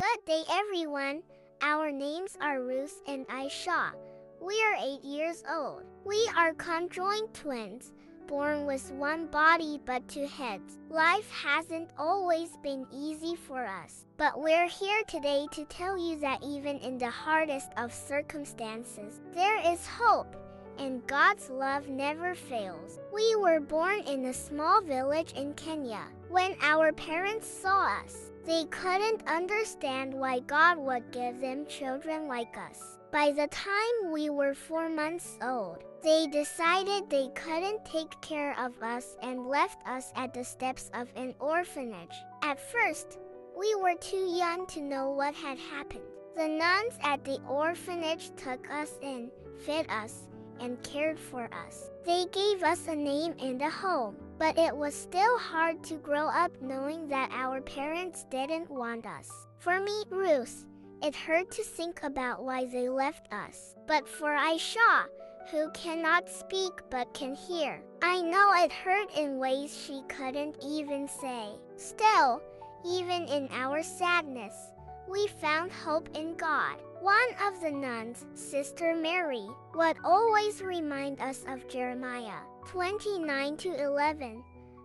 Good day, everyone. Our names are Ruth and Aisha. We are 8 years old. We are conjoined twins, born with one body but two heads. Life hasn't always been easy for us, but we're here today to tell you that even in the hardest of circumstances, there is hope, and God's love never fails. We were born in a small village in Kenya. When our parents saw us, they couldn't understand why God would give them children like us. By the time we were 4 months old, they decided they couldn't take care of us and left us at the steps of an orphanage. At first, we were too young to know what had happened. The nuns at the orphanage took us in, fed us, and cared for us. They gave us a name and a home, but it was still hard to grow up knowing that our parents didn't want us. For me, Ruth, it hurt to think about why they left us. But for Aisha, who cannot speak but can hear, I know it hurt in ways she couldn't even say. Still, even in our sadness, we found hope in God. One of the nuns, Sister Mary, would always remind us of Jeremiah 29:11.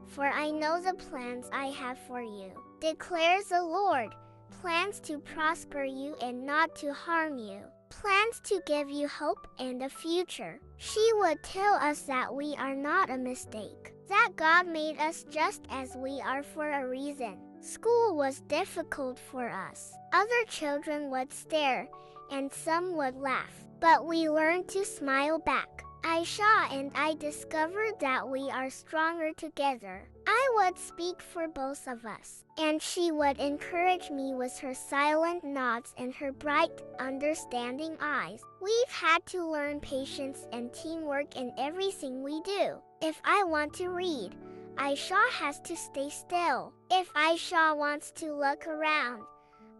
For I know the plans I have for you, declares the Lord, plans to prosper you and not to harm you, plans to give you hope and a future. She would tell us that we are not a mistake, that God made us just as we are for a reason. School was difficult for us. Other children would stare, and some would laugh. But we learned to smile back. Aisha and I discovered that we are stronger together. I would speak for both of us, and she would encourage me with her silent nods and her bright, understanding eyes. We've had to learn patience and teamwork in everything we do. If I want to read, Aisha has to stay still. If Aisha wants to look around,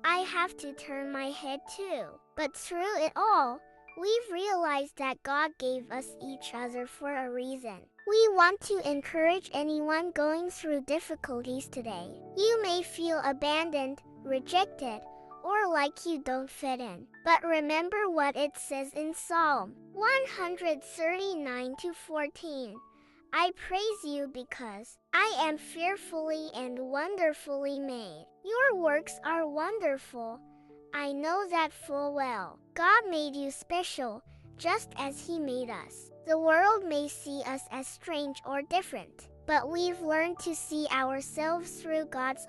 I have to turn my head too. But through it all, we've realized that God gave us each other for a reason. We want to encourage anyone going through difficulties today. You may feel abandoned, rejected, or like you don't fit in. But remember what it says in Psalm 139:14. I praise you because I am fearfully and wonderfully made. Your works are wonderful. I know that full well. God made you special, just as He made us. The world may see us as strange or different, but we've learned to see ourselves through God's